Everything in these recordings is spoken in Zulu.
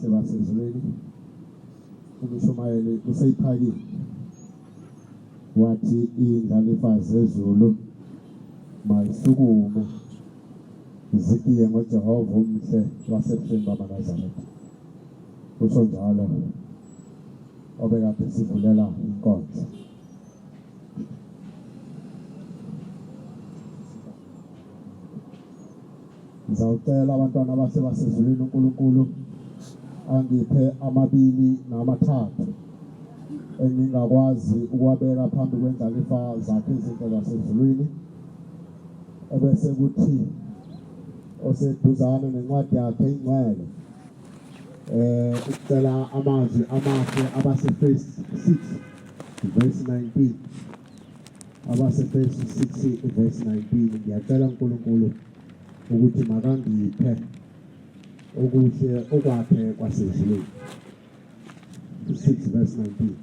sebasezulwini uMshumayeli useyiphakile wathi indlalifazi zezulu mayisukume zikiye ngoJehova umhle wasebuhleni bamaNazaretha. Kusho njalo obekade sivulela inkonzo. Ngizawucela abantwana abasebasezulwini uNkulunkulu angiphe amabili namathathu engingakwazi ukwabeka phambi kwendlalifa zakhe izinto zasezulwini, ebese kuthi oseduzane nencwadi yakhe ingcwele ukucela amazwi amahle abase-Verse 6 verse 19, abase-Verse 6 verse 19. Ngiyacela uNkulunkulu ukuthi makangiphe okuhle okwakhe kwasezulwini. 6 verse 19.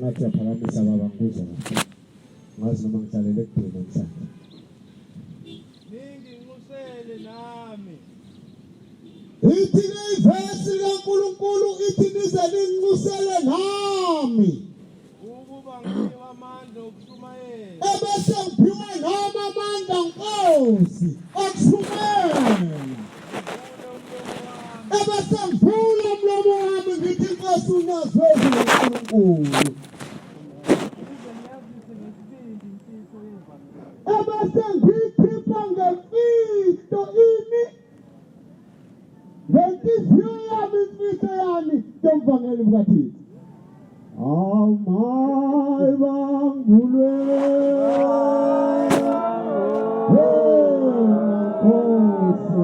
Ngathi yaphakamisa baba ngikuzwa ngazi noma ngihlalele kudeni namhlanje. Ninginxusele nami. Ithi ivesi kaNkulunkulu ithi nize ninxusele nami. Ukuba ngiphiwe amandla okushumayela. Ebese ngiphiwe nami amandla Nkosi okushumayela. Ebese ngivula umlomo wami ngithi Nkosi uNyazi uNkulunkulu. Ebese ngikhipha ngemfihlo ini ngenhliziyo yami imfihlo yami yomvangeli bukaThixo. Amayi bangulwe Nkosi.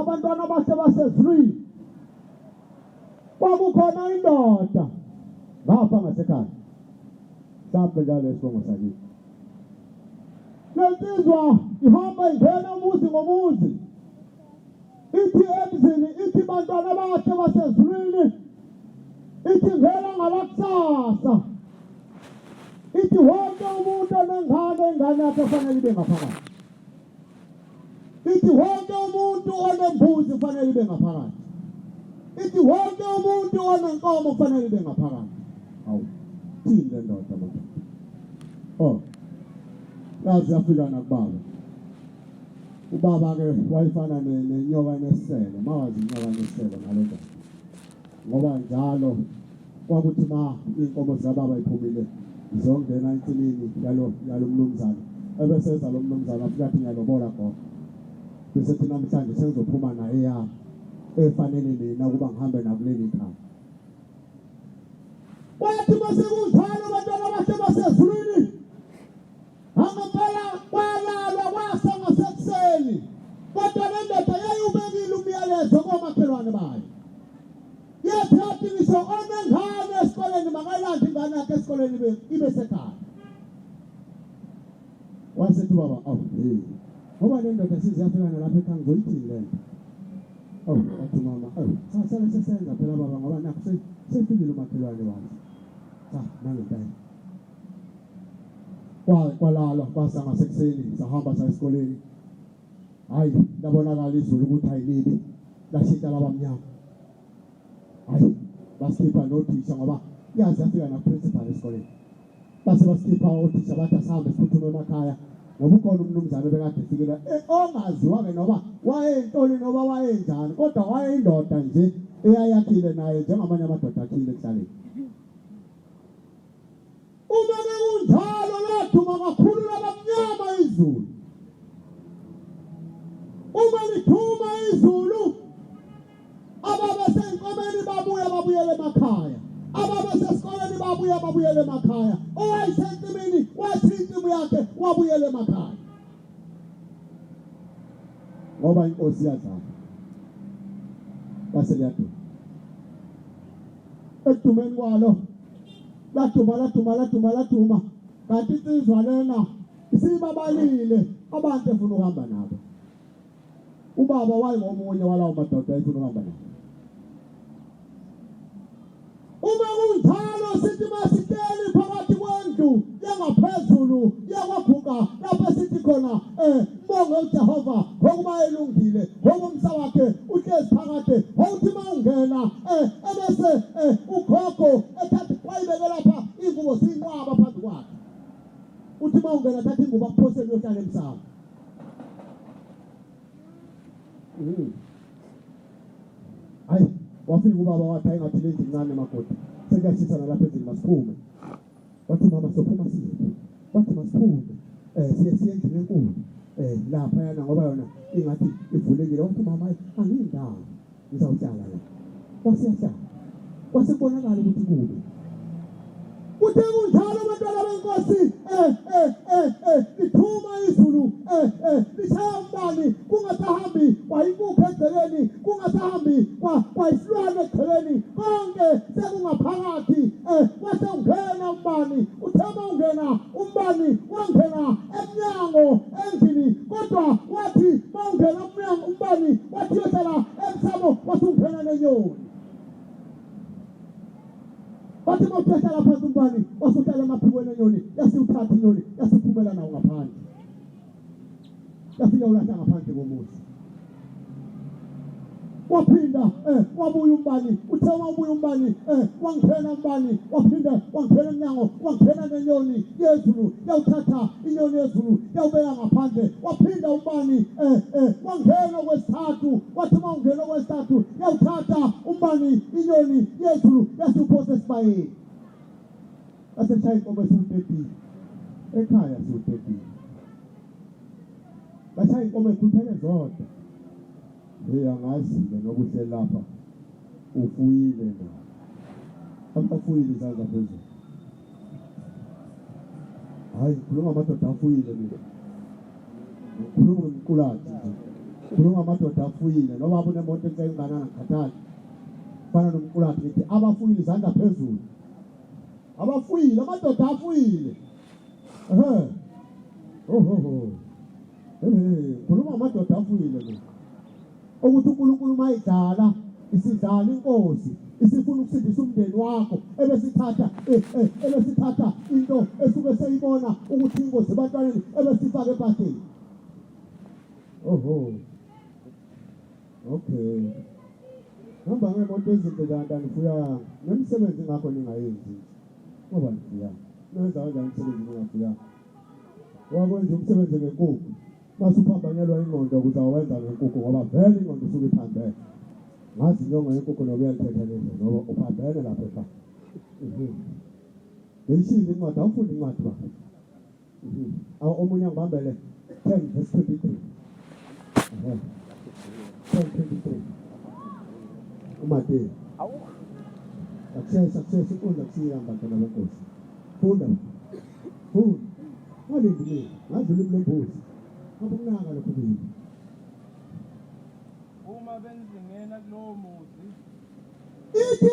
Abantwana basebasezulwini kwakukhona indoda ngapha ngasekhaya mhlawumbe njalo esibongo sakithi. Lensizwa ihamba ingena umuzi ngomuzi ithi emzini ithi bantwana bakhe basezulwini, ithi ngena ngalakusasa, ithi wonke umuntu onengane ingane yakhe kufanele ibe ngaphakathi. Ithi wonke umuntu onembuzi kufanele ibe ngaphakathi. Ithi wonke umuntu onenkomo kufanele ibe ngaphakathi. Awu, thini le ndoda manje? Oh, yazi yafika nakubaba. Ubaba-ke wayefana nenyoka nesele, mawazi inyoka nesele ngale ndoda. Ngoba njalo kwakuthi ma inkomo zababa iphumile zongena ensimini yalo mnumzana, ebeseza lo mnumzana afika athi ngiyalobola gogo. Bese thina namhlanje sengizophuma naye yami efanele mina kuba ngihambe nakuleli khaya. Wathi mase kunjalo abantwana bakhe basezulwini angempela kwalalwa kwasa ngasekuseni, kodwa le ndoda yayubekile umyalezo komakhelwane bayo. Yethi yathi ngisho onengane esikoleni makayilande ingane yakhe esikoleni ibe sekhaya. Wasethi baba, awu ngoba le ndoda siziyafika nalapha ekhaya ngizoyithini le nto. Awu athi mama, sasale sesenza phela baba ngoba nakho sefikile umakhelwane wakhe. Nangempela kwalalwa kwasanga sekuseni sahamba sa esikoleni. Hayi labonakala izulu ukuthi ayilibi lashintsha labamnyama. Hayi basikhipha nothisha ngoba yazi afika na principal esikoleni. Base basikhipha othisha bathi asahambe siphuthume emakhaya ngoba ukhona umnumzane bekade efikela ongaziwa ke noma wayentoli noma wayenjani kodwa wayeyindoda nje eyayakhile naye njengamanye amadoda akhile ekuhlaleni. Uma kunjalo lathuma kakhulu labamnyama izulu. Uma lithuma izulu ababesenkomeni babuyele emakhaya. Ababesesikoleni babuyele emakhaya. Owayesentimini wathi intimu yakhe wabuyele emakhaya. Ngoba inkosi yazama. Base liyaduma. Ekudumeni kwalo lathuma kanti insizwa lena isibabalile abantu efuna ukuhamba nabo. Ubaba wayengomunye walawo madoda efuna ukuhamba nabo. Uma kunjalo sithi masikeli phakathi kwendlu yangaphezulu yakwaguga lapho sithi khona mbonge uJehova ngokuba elungile ngoba umsa wakhe uhlezi phakathi uthi mawungena ebese ugogo ethatha wayibeke lapha ingubo sinqwaba phansi kwakhe uthi mawungena thatha ingubo akuphosele uyohlala emsamo. Hayi wafika ubaba wathi ayingathi lezi incane makoti sekuyashisa lapha ezini masiphume. Wathi mama sophuma siye. Wathi masiphume siye endlini enkulu lapha yana ngoba yona ingathi ivulekile. Wathi mama angiyindawo ngizawuhlala la. Wasiyahla wasebonakala ukuthi kube kuthe kunjalo abantwana benkosi lithuma izulu lishaya umbani kungasahambi kwayinkukhu egcekeni kungasahambi kwayisilwane egcekeni konke sekungaphakathi wase ungena umbani uthema ungena umbani wangena emnyango endlini kodwa wathi mawungena emnyango umbani wathi yohlala emsamo wathi ungena nenyoni. Bathi mawuhlala phansi umbani wasuhlala emaphikweni enyoni yasiwuthatha inyoni yasiphumela nawo ngaphandle. Yafika ulahla ngaphandle komuzi. Waphinda wabuya umbani uthe wabuya umbani wangena umbani waphinda wangena emnyango wangena nenyoni yezulu yawuthatha inyoni yezulu yawubeka ngaphandle. Waphinda umbani wangena kwesithathu wathi mawungena kwesithathu yawuthatha umbani inyoni yezulu yasiphosa esibayeni. Aseshaya inkomo esiwu-13 ekhaya siwu-13 bashaya inkomo ekhuphele zodwa. Angazi-ke nokuhle lapha ufuyile na abafuyile izandla phezulu. Hayi khuluma amadoda afuyile mina khuluma ngomqulathi nje khuluma amadoda afuyile noma abone monke engakanani ngikhathali fana nomqulathi ngithi abafuyile izandla phezulu. Abafuyile amadoda afuyile khuluma amadoda afuyile mina ukuthi uNkulunkulu mayidala isidlala inkosi isifuna ukusindisa umndeni wakho ebesithatha into esuke seyibona ukuthi inkosi ebantwaneni ebesifaka ephakeni. Okay hamba ngemoto ezinto zantani fuya nemsebenzi ngakho ningayenzi ngoba nifuya nenza kanjani umsebenzi ningafuya wakwenza umsebenzi ngenkukhu masuphambanyelwa ingqondo ukuze awenza ngenkukhu ngoba vele ingqondo isuke iphambene. Ngazi inyongo yenkukhu nokuyalithetha lento ngoba uphambene lapho ekhaya. Ngiyishilo incwadi awufundi incwadi ba. Omunye ngibambele 10:23. 10:23. Umathe. Success ukudla kusiyamba kana benkosi. Funda. Ngalindile ngazulu lembuzi. Akunaka lokho kimi. Uma benzingena kulowo muzi ithi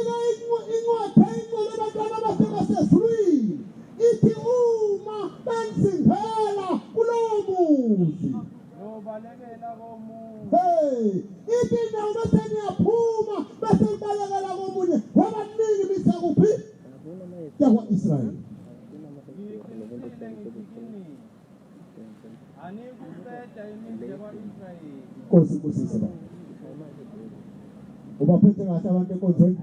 incwadi ingcwele abantwana basebasezulwini ithi uma benzingela kulowo muzi yobalekela komuzi ithi nawo bese niyaphuma bese nibalekela komunye ngoba ningi bisa kuphi yakwa Israyeli. ngiqinisile ngithi Anikuqeda imizi yakwa-Israyeli. Nkosi kusise baba. Ubaphethe kahle abantu enkonzweni?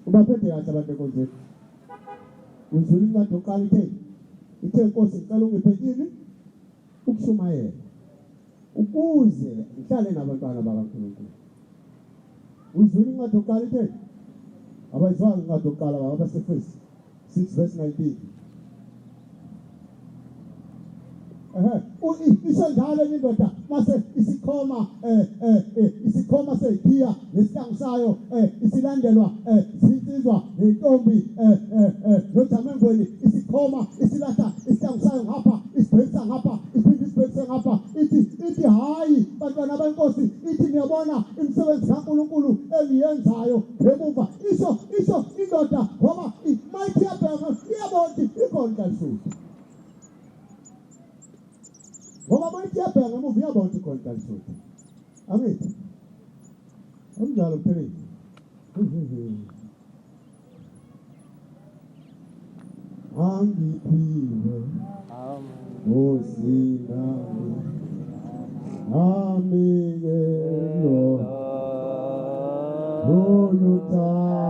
Ubaphethe kahle abantu enkonzweni? Uzwile incwadi yokuqala ithe Nkosi ngicela ungiphe yini? Ukushumayela. Ukuze ngihlale nabantwana bakaNkulunkulu. Uzwile incwadi yokuqala ithe? Abayizwanga incwadi yokuqala abasefesi 6 verse 19. Isho njalo indoda mase isikhoma sekhiya nesihlangu sayo isilandelwa zinsizwa nentombi nojamengweni isikhoma isilahla isihlangu sayo ngapha isibhekisa ngapha iphinde isibhekise ngapha ithi hayi bantwana benkosi ithi niyabona imisebenzi kaNkulunkulu engiyenzayo ngemuva isho indoda ngoba mighty yabheka iyabona Inhlalisuthi. Ngoba mighty yabheka ngemuva iyabona Inhlalisuthi. Amithi. Amjalo phela. Angiphiwe. Osina. Amigelo. Oluthando.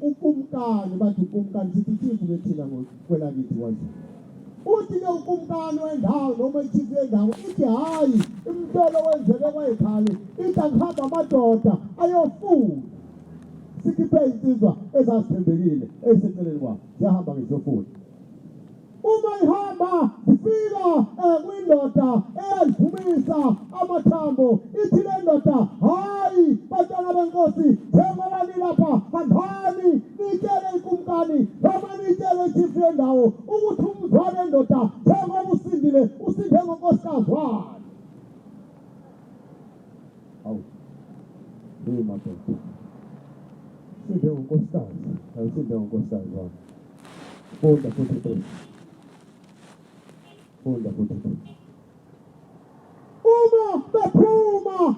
ukumkani bathi ukumkani sithi chifu bethina ngokwela kithi wazi uthi ke ukumkani wendawo noma ichifu yendawo ithi hayi imntolo wenzeke kwayikhalo ithi angihamba amadoda ayofuna sikhiphe insizwa ezasithembekile eseceleni kwabo siyahamba ngizofuna uma ihamba zifika kwindoda eyazivumisa amathambo ithi le ndoda hayi bantwana benkosi njengoba nilapha hambani nitshele inkumkani noma nitshele ichifu yendawo ukuthi umzwane ndoda njengoba usindile usinde ngonkosikazi walo. Awu hey madoda usinde ngonkosikazi awusinde ngonkosikazi walo. Funda 43. Funda 43. Uma bephuma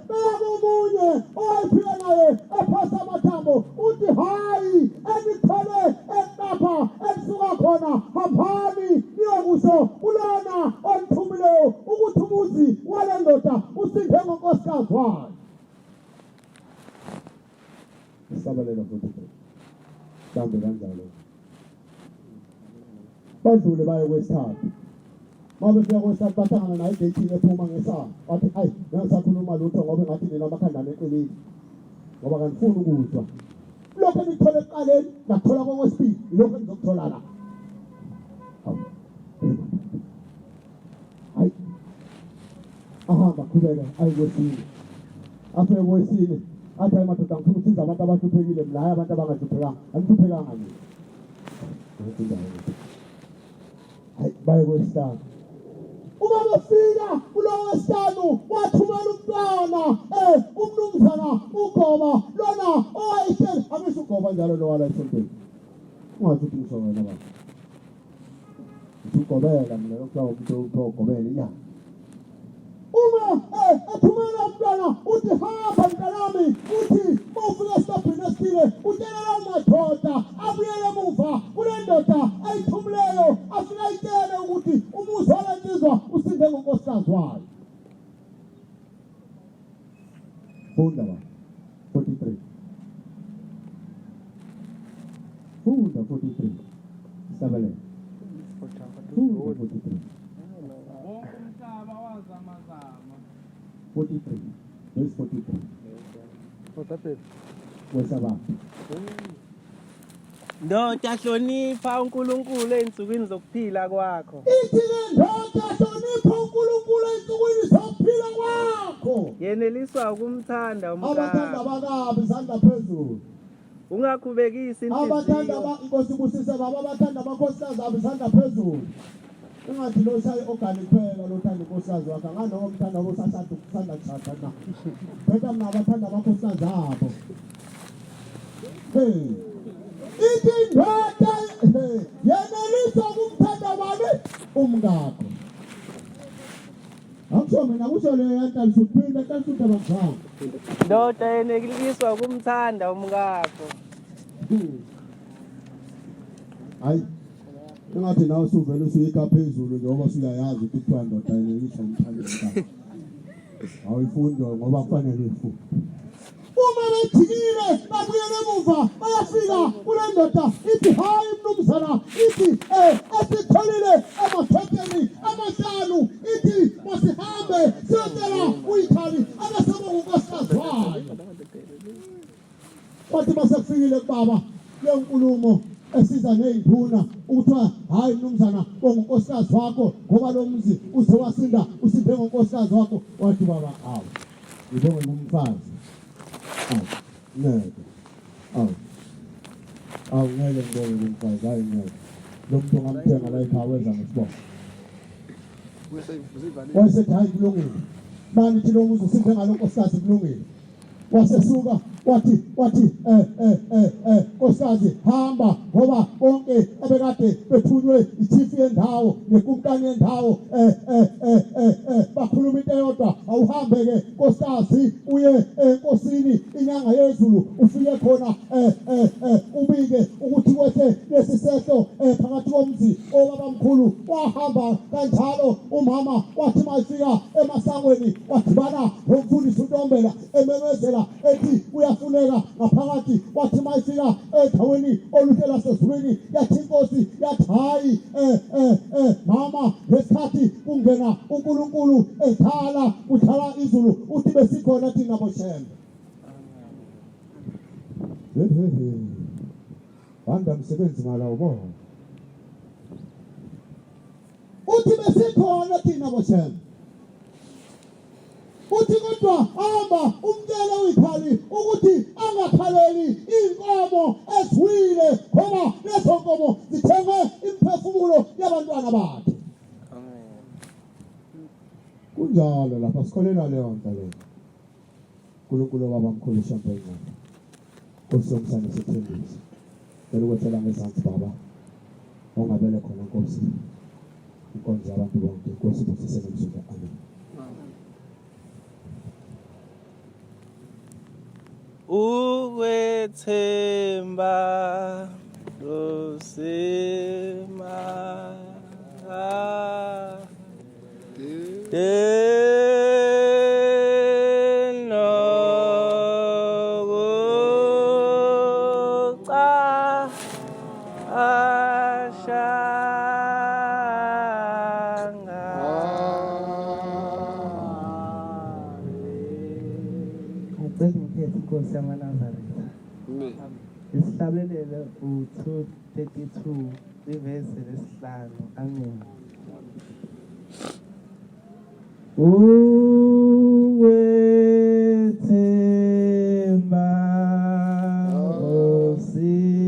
bekomunye owayephila naye ephasa amathambo uthi hayi enithole enapha enisuka khona hambani niyokusho kulona onithumileyo ukuthi umuzi wale ndoda usinde ngonkosikazi wayo. Isabalela 43. Mhlambe kanjalo badlule baye kwesithathu. Mabe fika kwesithathu bahlangana naye edethini ephuma ngesango. Wathi hayi ngisakhuluma lutho ngoba ngathi nina amakhandane eqeleni. Ngoba kanifuni ukuzwa. Lokho nithola eqaleni nakuthola kwesibili lokho nizokuthola la. Hayi. Ahamba khubeka ayikwesini. Afike kwesini. Athi hayi madoda ngifuna ukusiza abantu abahluphekile mina hayi abantu abangahluphekanga. Angihluphekanga mina. Baye kwesihlanu. Uma befika kulowo wesihlanu wathumela umntwana umnumzana ugoba lona owayehleli abisho ugoba njalo lo wala esontweni. Ungathi uthi wena baba. Ukugobela mina lokho umuntu ukugobela inyanga. Uma ethumela umntwana uthi hamba mntanami uthi ufike esitobhini esithile utelela umadoda abuyele emuva kule ndoda ayithumuleyo afike ayitshele ukuthi umuzi walensizwa usinde ngonkosikazi wayo. Funda ba 43. Funda 43. Sabale. Funda 43. 43. Verse 43. YeSabatha. Ndoda hlonipha uNkulunkulu einsukwini zokuphila kwakho. Ithi le ndoda hlonipha uNkulunkulu einsukwini zokuphila kwakho. Yeneliswa ukumthanda umkakho. Abathanda bakabi izandla phezulu. Ungakhubekisi inhliziyo. Abathanda inkosi kusise baba abathanda abakhosikazi abo izandla phezulu. Ungathi lo shaye organic phela lo thanda inkosikazi wakhe ngalowo mthanda obusasada ukuthanda kushada na. Phela mina abathanda abakhosikazi abo. Hey. Ithi ndoda yenelisa ukumthanda bani umkakho. Akusho mina kusho le Inhlalisuthi phinde Inhlalisuthi abazange. Ndoda yeneliswa ukumthanda umkakho. Hayi. Ungathi nawe usuvela usuyika phezulu njengoba usuyayazi ukuthi kuthiwa ndoda yenelisa umthanda umkakho. Awuyifundi ngoba kufanele uyifunde. Uma bethikile babuyele emuva bayafika kule ndoda ithi hayi mnumzana ithi esitholile amathekeni amahlanu ithi masihambe siyocela uyithali abasaba ngonkosikazi wayo. Wathi basekufikile kubaba le nkulumo esiza ney'nduna ukuthiwa hayi mnumzana ngonkosikazi wakho ngoba lo mzi uze wasinda usinde ngonkosikazi wakho. Wathi baba awu ngibonge umfazi. Ngeke. Ngeke ngibonge umfazi hayi ngeke. Lo muntu ongamthenga la ekhaya wenza ngesibongo. Wayesethi hayi kulungile. Manje thi lo muzi usinde ngalonkosikazi kulungile. Wasesuka wathi nkosikazi hamba ngoba bonke abekade bethunywe ichief yendawo nenkunkani yendawo bakhuluma into eyodwa awuhambe ke nkosikazi uye enkosini inyanga yezulu ufike khona ubike ukuthi kwethe lesi sehlo phakathi komzi obabamkhulu wahamba kanjalo umama wathi mayifika emasangweni wadibana nomfundisi uNtombela ememezela ethi uyafuneka ngaphakathi. Wathi mayifika endaweni oluhle lasezulwini yathi inkosi yathi hayi mama ngesikhathi kungena uNkulunkulu ekhala udlala izulu uthi besikhona thina boShembe. Wanda msebenzi ngalawo bona uthi besikhona thina boShembe uthi kodwa hamba umtshele uyikhali ukuthi angakhaleli inkomo eziwile ngoba lezo nkomo zithenge imphefumulo yabantwana bakhe. Amen. Kunjalo lapha sikholela leyo nto leyo. uNkulunkulu wabamkhulu Shembe ngapha. Nkosi yomsana sithembisa. Ngicela ukwethela ngezansi baba. Ongabele khona Nkosi. Inkonzo yabantu bonke Nkosi busisele mzuzu. Amen. Ukwethemba losema Inkosi yamaNazaretha. Amen. Isihlabelele u-2:32 ivesi lesihlanu. Amen. Ukwethemba osimanga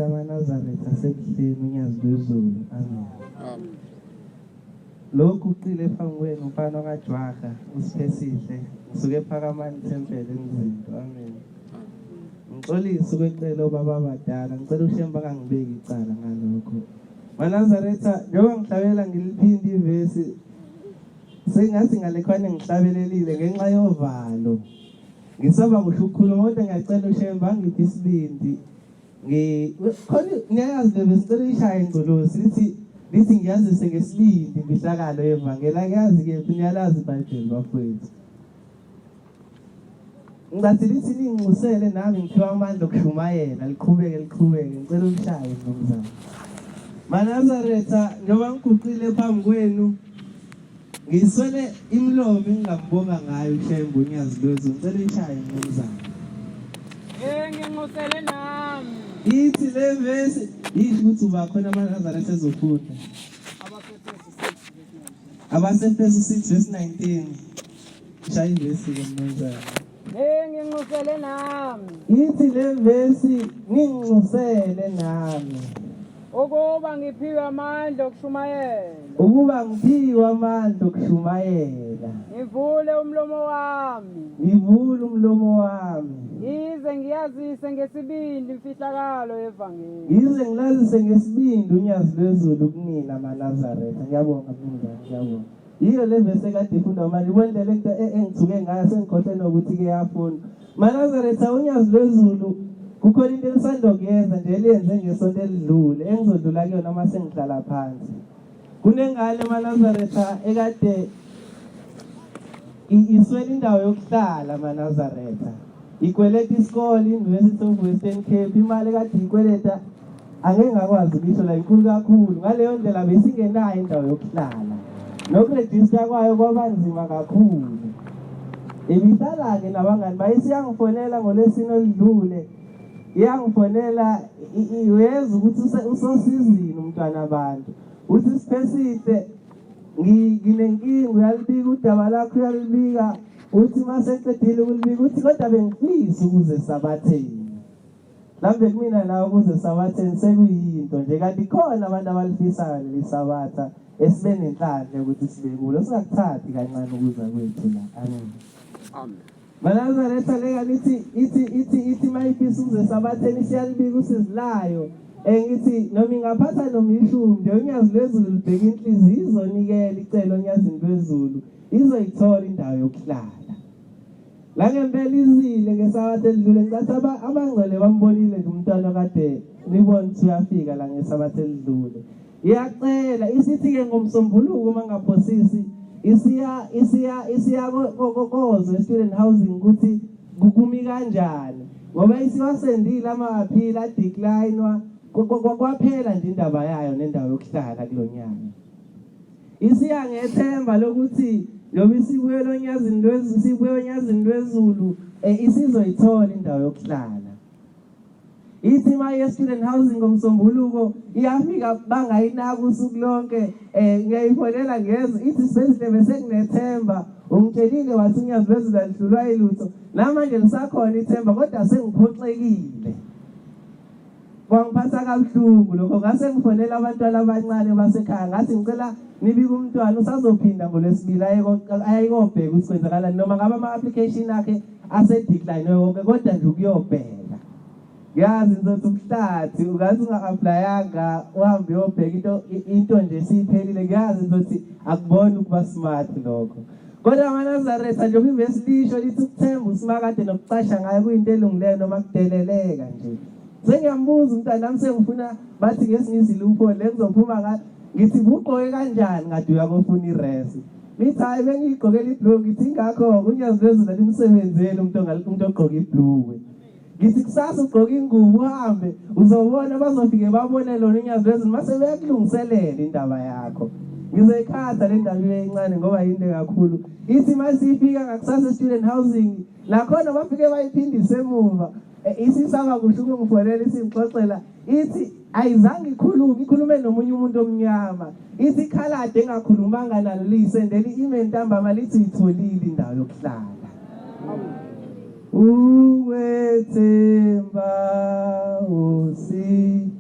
yamaNazaretha asekuhleni unyazi lwezulu. Amen. Lokhu uqile phambi kwenu mfana kaJwaha usiphesihle ngisuke phakamani thempele engizinto. Amen. Ngixolisa ukweqela obaba abadala ngicela uShembe angangibeki icala ngalokho. MaNazaretha njengoba ngihlabela ngiliphindi ivesi sengathi ngalekhwane ngihlabelelile ngenxa yovalo. Ngisaba kusho ukukhuluma kodwa ngiyacela uShembe angiphi isibindi. Khona niyazi le besicela ishaye ingcolosi lithi ngiyazise ngesibindi imfihlakalo yevangeli akuyazi-ke niyalazi iBhayibheli bafowethu. Ngicathi lithi ningincusele nami ngiphiwa amandla okushumayela liqhubeke ngicela ulishaye mnumzane. MaNazaretha njengoba ngiguqile phambi kwenu ngiswele imlomo engingambonga ngayo uShembe unyazi lwezulu ngicela ulishaye mnumzane. Nginqusele nami. Ithi le vesi yisho ukuthi uba khona amaNazaretha ezofunda. Abasefeso 6:19. Shaya ivesi-ke mnumzane. Nginqusele nami. Ithi le vesi ninginxusele nami. Ukuba ngiphiwe amandla okushumayela. Ukuba ngiphiwe amandla okushumayela. Ngivule umlomo wami. Ngivule umlomo wami. Yize ngiyazise ngesibindi imfihlakalo yevangeli. Yize ngilazise ngesibindi unyazi lwezulu kunina maNazaretha. Ngiyabonga mnumzane, ngiyabonga. Yiyo le vesi ekade ifunda manje ibonile into engithuke ngayo sengikhohle nokuthi-ke yafunda. MaNazaretha unyazi lwezulu kukhona into elisanda kuyenza nje eliyenze ngesonto elidlule engizodlula kuyona uma sengihlala phansi. Kunengane maNazaretha ekade iswele indawo yokuhlala maNazaretha. Ikweleta isikole University of Western Cape imali ekade ikweleta angeke ngakwazi ukusho la inkulu kakhulu. Ngaleyo ndlela besingenayo indawo yokuhlala. Nokurejista kwayo kwabanzima kakhulu. Ibihlala-ke nabangani bayisiyangifonela ngolesine olidlule. Iyangifonela uyeza ukuthi usosizini umntwana abantu. Uthi siphesihle nginenkinga uyalibika udaba lakho uyalibika. Uthi maseqedile ukulibika uthi kodwa bengifisa ukuze sabatheni. Lambe kumina nawe ukuze sabatheni sekuyinto nje kanti khona abantu abalifisayo leli sabatha esibe nenhlanhla ukuthi sibe kulo singakuthathi kancane ukuza kwethu la. Amen. Amen. MaNazaretha leka ithi mayifisa ukuze sabatheni siyalibika usizilayo. Ngithi noma ingaphatha noma ishumi nje unyazi lwezulu libheka inhliziyo izonikela icelo onyazini lwezulu izoyithola indawo yokuhlala. La ngempela izile ngesabatha elidlule ngicathi abangcwele bambonile nje umntwana kade nibona ukuthi uyafika la ngesabatha elidlule. Iyacela isithi-ke ngomsombuluko mangaphosisi isiya kokozo student housing ukuthi kukumi kanjani ngoba isiwasendile ama-appeal adeclinewa kwaphela nje indaba yayo nendawo yokuhlala kulonyaka. Isiya ngethemba lokuthi njoba isibuye onyazini lwezulu isizoyithola indawo yokuhlala. Ithi maye student housing ngomsombuluko iyafika bangayinaka usuku lonke ngiyayifonela ngeze ithi sibenzile bese kunethemba ungitshelile wathi unyazi lwezulu alidlulwa yilutho namanje lisakhona ithemba kodwa sengiphoxekile. Kwangiphatha kabuhlungu lokho ngase ngifonela abantwana abancane basekhaya ngathi ngicela nibike umntwana usazophinda ngolwesibili ayikobheka ukuthi kwenzakalani noma ngabe ama-application akhe asedecline wonke kodwa nje ukuyobheka. Yazi ngizothi ubuhlathi ungathi unga-aplayanga uhambe uyobheka into nje siyiphelile ngiyazi ngizothi akubona ukuba smart lokho. Kodwa maNazaretha njengoba ivesi lisho lithi ukuthemba usimakade nokucasha ngayo kuyinto elungileyo noma kudeleleka nje. Sengiyambuza umntwana nami sengifuna bathi ngesingizile uphone le kuzophuma ngathi ngithi ugqoke kanjani ngathi uyakofuna iresi. Lithi hayi bengiyigqokela ibhluku ngithi ingakho unyazi lwezulu alimsebenzeli umuntu ogqoke ibhluku. Ngithi kusasa ugqoke ingubo uhambe uzobona bazofike babone lona unyazi lwezulu mase beyakulungiselela indaba yakho. Ngizoyikhatha le ndaba ibe incane ngoba yinde kakhulu. Ithi masifika ngakusasa student housing nakhona bafike bayiphindise emuva. Isisaba kusho ukungifonela isingixoxela ithi ayizange ikhulume nomunye umuntu omnyama. Ithi ikhalade engakhulumanga nalo liyisendela i-email ntambama lithi itholile indawo yokuhlala. Uwethemba usi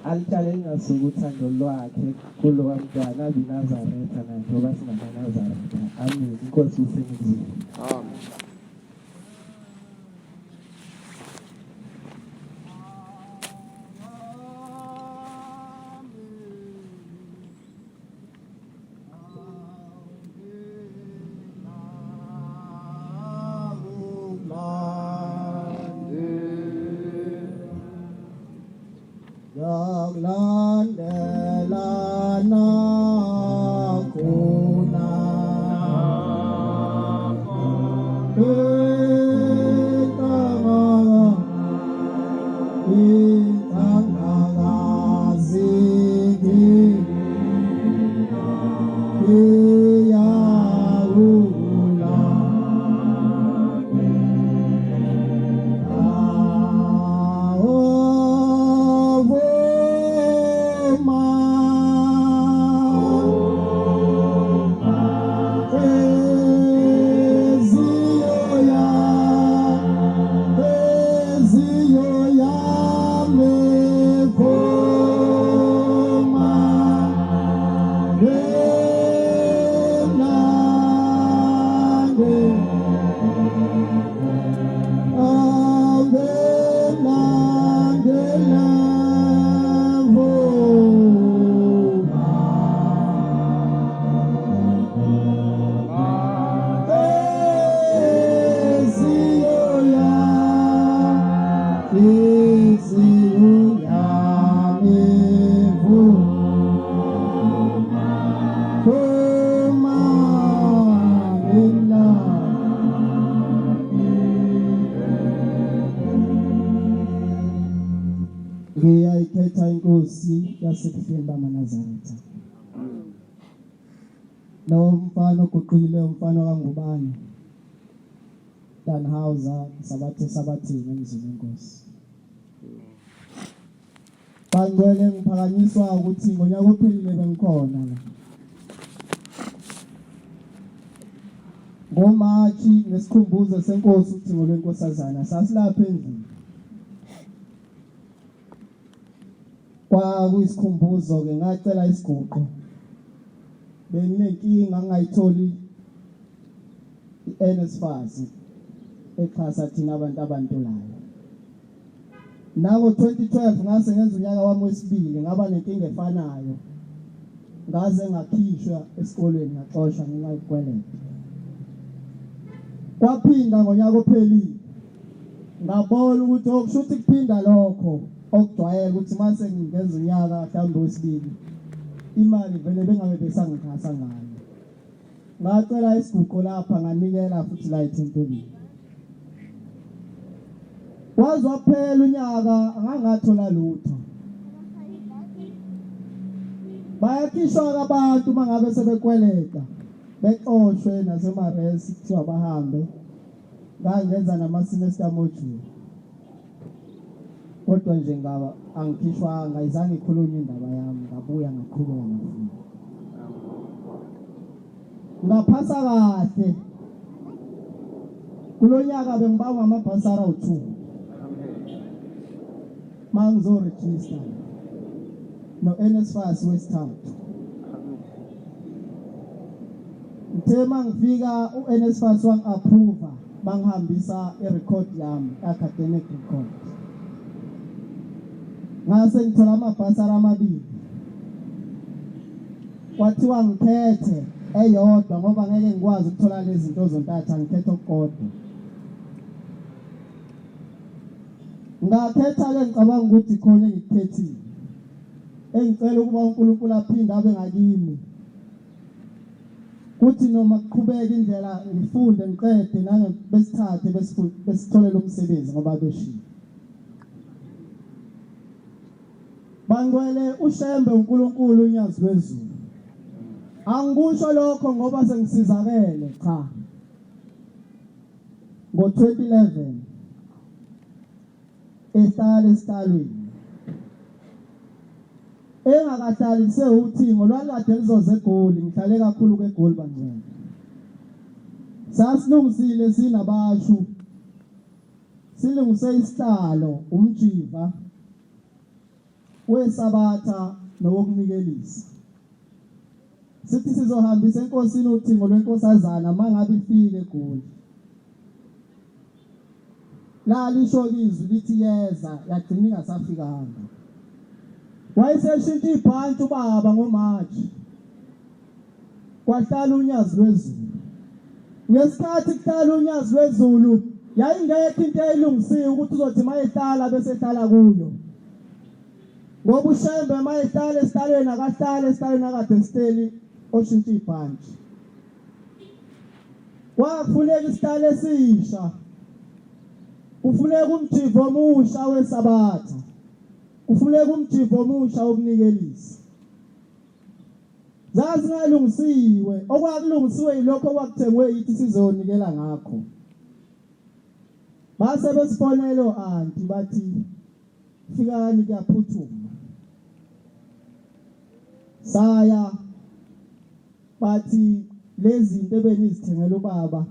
alitshale ngasuku uthando lwakhe kulo mntwana abinazaretha nanjengoba singamanazaretha. Amen. Inkosi usemzini. Amen. Ngiyayikhetha inkosi yasekufeni bamaNazaretha. Lo mfana oguqile umfana kaNgubane. Danhauser sabathe sabathini emzini enkosi. Bangcwele ngiphakanyiswa ukuthi ngonyaka ophelile bengikhona la. Ngomachi ngesikhumbuzo senkosi ukuthi ngolwenkosazana sasilapha endlini. Kuyisikhumbuzo ke ngacela isiguqo. Benginenkinga ngayitholi iNSFAS exhasa thina abantu abantulayo. Nango 2012 ngase ngenza unyaka wami wesibili ngaba nenkinga efanayo. Ngaze ngakhishwa esikolweni ngaxoshwa ngingayikweleta. Kwaphinda ngonyaka ophelile. Ngabona ukuthi okushuthi kuphinda lokho okujwayele ukuthi mase ngingenza unyaka mhlawumbe wesibili. Imali vele bengabe besangixhasa ngayo. Ngacela isiguqo lapha nganikela futhi la ethempelini. Waze waphela unyaka angangathola lutho. Bayakhishwa abantu mangabe sebekweleta. Bexoshwe nasemaresi kuthiwa bahambe. Ngangenza nama-semester module. Kodwa nje ngaba angikhishwanga izange ikhulunywe indaba yami ngabuya ngaqhubeka ngafunda. Ngaphasa kahle. Kulonyaka bengibanga amabhasara u2. Mangizo register. No NSFAS wesithathu. Ngithema ngifika uNSFAS wang approve bangihambisa irecord yami academic record. Ngase ngithola amabhasara amabili. Kwathiwa ngikhethe eyodwa ngoba ngeke ngikwazi ukuthola lezi zinto zontathu ngikhethe okukodwa. Ngakhetha ke ngicabanga ukuthi khona engikukhethile. Engicela ukuba uNkulunkulu aphinde abe ngakimi. Kuthi noma kuqhubeka indlela ngifunde ngiqede nange besithathe besithole lo msebenzi ngoba beshiya. Bangcwele uShembe uNkulunkulu UNyazi Lwezulu. Angikusho lokho ngoba sengisizakele cha. Ngo-2011 ehlala esitalweni. Engakahlali sewuthingo lwakade lizoze eGoli ngihlale kakhulu kweGoli bangcwele. Sasilungisile sinabashu. Silungise isihlalo umjiva. weSabatha nowokunikelisa. Sithi sizohambisa enkosini uthingo lwenkosazana mangabe ifike eGoli. La lisho izwi lithi yeza yagcina ingasafikanga. Wayeseshintsha ibhanti ubaba ngoMarch. Kwahlala unyazi lwezulu. Ngesikhathi kuhlala unyazi lwezulu yayingekho into eyilungisiwe ukuthi uzothi mayehlala bese ehlala kuyo. Ngoba uShembe mayehlala esihlalweni akahlala esihlalweni akade siteli oshintsha ibhanti. Kwafuneka isihlalo esisha. Kufuneka umjivo omusha weSabatha. Kufuneka umjivo omusha wokunikelisa. Zazi ngalungisiwe, okwakulungisiwe yilokho okwakuthengwe yithi sizonikela ngakho. Base besifonelo anti bathi fikani kuyaphuthuma. Saya bathi lezi zinto ebenizithengela ubaba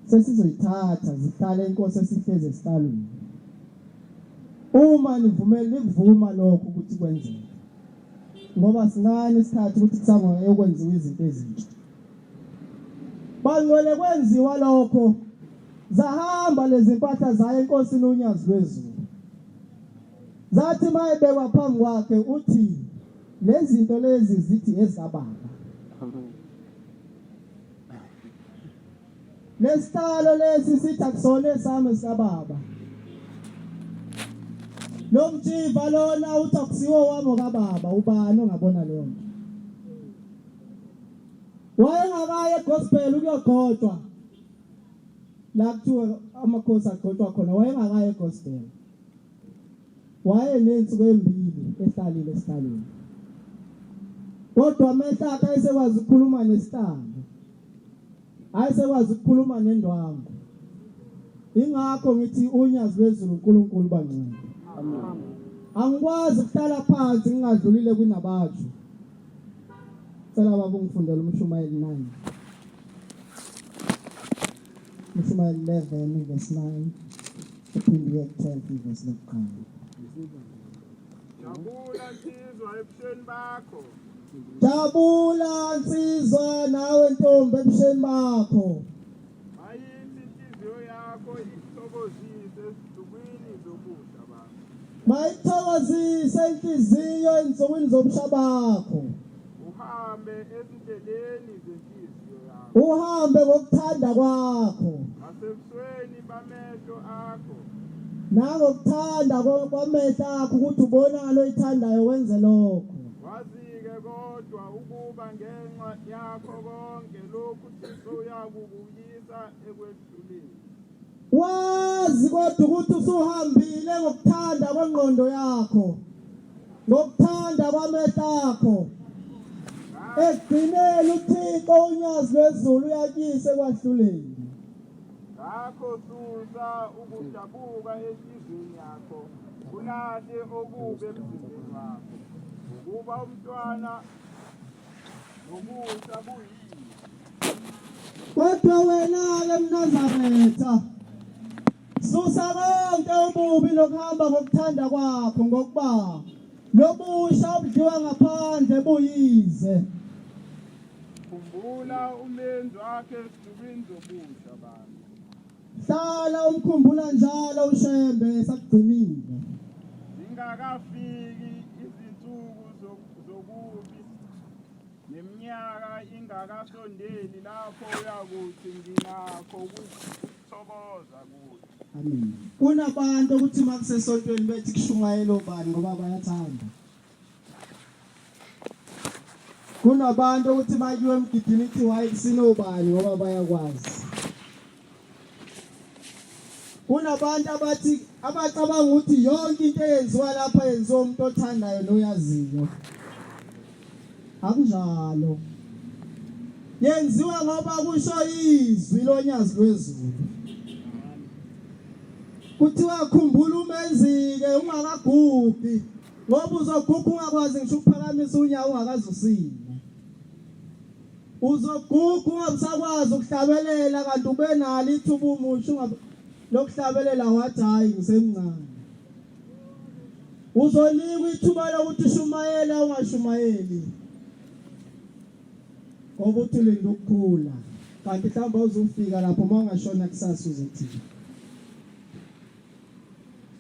sesizoyithatha zihlale inkosi esihleze esihlalweni. Uma nikuvuma lokho ukuthi kwenzeke. Ngoba sincane isikhathi ukuthi kusangwa yokwenziwa izinto ezintsha. Bangcwele kwenziwa lokho. Zahamba lezi mpahla zayo enkosini unyazi lwezulu. Zathi mayebekwa phambi kwakhe uthi lezi zinto lezi zithi ezababa. Lesitalo lesi sithi akusona esami sababa. Lo mjiva lona uthi akusiwo wami kababa ubani ongabona leyo nto. Wayengakaye egospel ukuyogqotshwa. La kuthiwa amakhosi agqotshwa khona wayengakaye egospel. Wayenensuku embili ehlalile esihlalweni. Kodwa amehla akhe ayesekwazi ukukhuluma nesihlangu. Ayesekwazi ukukhuluma nendwangu. Ingakho ngithi unyazi lwezulu uNkulunkulu bangcwele. Angikwazi ukuhlala phansi ngingadlulile kwinabathu. Cela baba ungifundele uMshumayeli 9. UMshumayeli 11 verse 9. Uphinde 12 verse 9. Jabula nsizwa ebusheni bakho. Jabula nsizwa nawe ntombi ebusheni bakho. Mayithi inhliziyo yakho ithokozise ezinsukwini zobusha bakho. Mayithokozise inhliziyo ensukwini zobusha bakho. Uhambe ezindleleni zenhliziyo yakho. Uhambe ngokuthanda kwakho. Nasebusweni bamehlo akho. Nangokuthanda kwamehlo akho ukuthi ubonakala oyithandayo wenze lokho. Wazike kodwa ukuba ngenxa yakho konke lokhu Thixo uyakubuyisa ekwedluleni. Wazi kodwa ukuthi usuhambile ngokuthanda kwengqondo yakho. Ngokuthanda kwamehlo akho. Ekugcineni uThixo unyazi lwezulu uyakise kwahluleni. Ngakho susa ukudabuka enhliziyweni yakho. Ulahle okubi emzimbeni wakho. Kuba umntwana nobusha buyini. Kodwa wena-ke mNazaretha, susa konke ububi nokuhamba ngokuthanda kwakho ngokuba lobusha obudliwa ngaphandle buyize. Khumbula umenzi wakhe ezinsukwini zobusha bakho. Hlala umkhumbula njalo uShembe sakugcinile. Zingakafiki izinsuku zokubi neminyaka ingakasondeli lapho uyakuthi nginakho ukuthokoza kuyo. Amen. Kunabantu ukuthi makusesontweni bethi kushungayelo bani ngoba bayathanda. Kunabantu ukuthi bayiwe emgidini ithi wayisinobani ngoba bayakwazi. Kunabantu abathi abacabanga ukuthi yonke into eyenziwa lapha yenziwa umuntu othandayo noyaziyo. Akunjalo. Yenziwa ngoba kusho izwi lonyazi lwezulu. Kuthiwa khumbula umenzike ungakagugi ngoba uzoguga ungakwazi ngisho ukuphakamisa unyawo ungakazi usile. Uzoguga ungabusakwazi ukuhlabelela kanti ube nalo ithuba umusha lokuhlabelela wathi hayi ngisemncane. uzonikwa ithuba lokuthi ushumayela ungashumayeli ngoba uthulile ukukhula kanti mhlawumbe uzofika lapho uma ungashona kusasa uzothi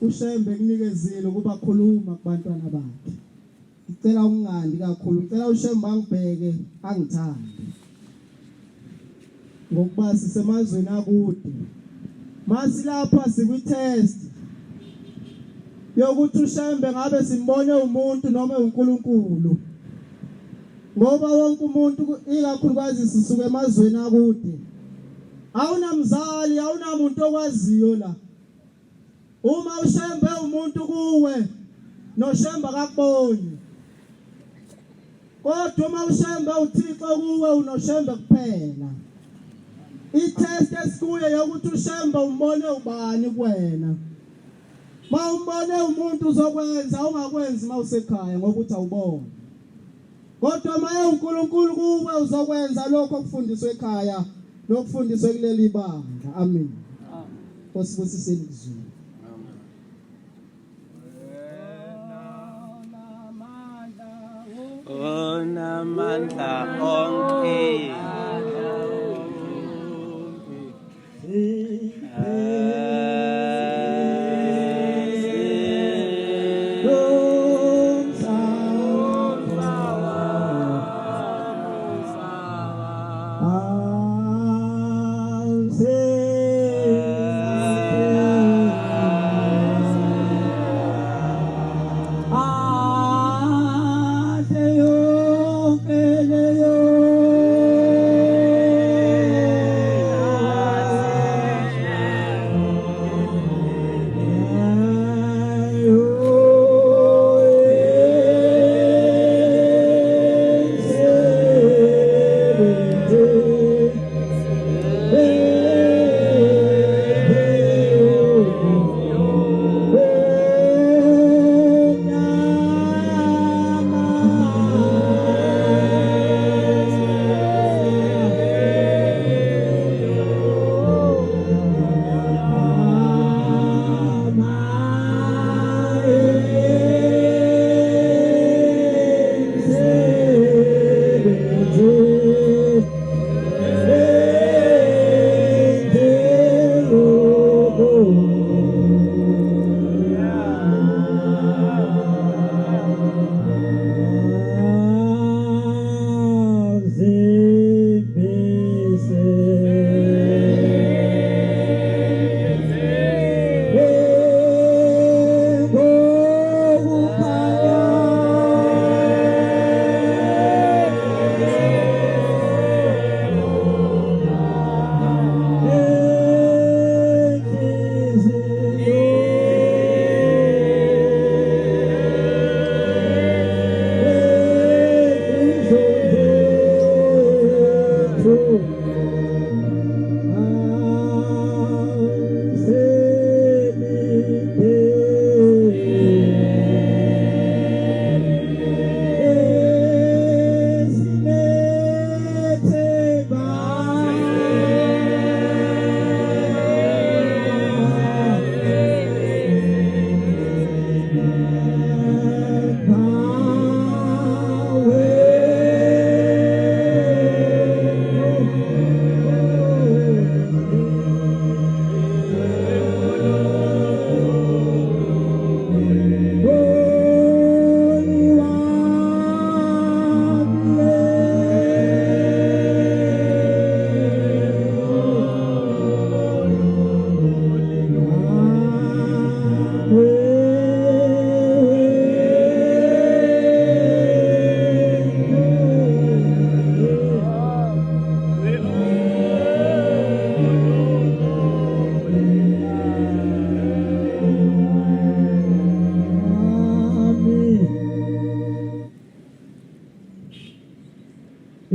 uShembe kunikezile ukuba khuluma kubantwana bakhe ngicela ungandi kakhulu ngicela uShembe angibheke angithande ngokuba sisemazweni akude masi lapha sikwitest yokuthi uShembe ngabe simbone umuntu noma uNkulunkulu ngoba wonke umuntu ikakhulukazi sisuke emazweni akude awunamzali awunamuntu okwaziyo la uma uShembe umuntu kuwe noShembe akakuboni kodwa uma uShembe uThixo kuwe unoShembe kuphela itest esikuye yokuthi uShembe umbone ubani kuwena ma umbone umuntu uzokwenza ungakwenzi mawusekhaya ngoba uthi awubona kodwa maye uNkulunkulu kuwe uzokwenza lokho okufundiswe ekhaya lokufundiswe kuleli bandla amen osibusiseni kuzulu onamandla onke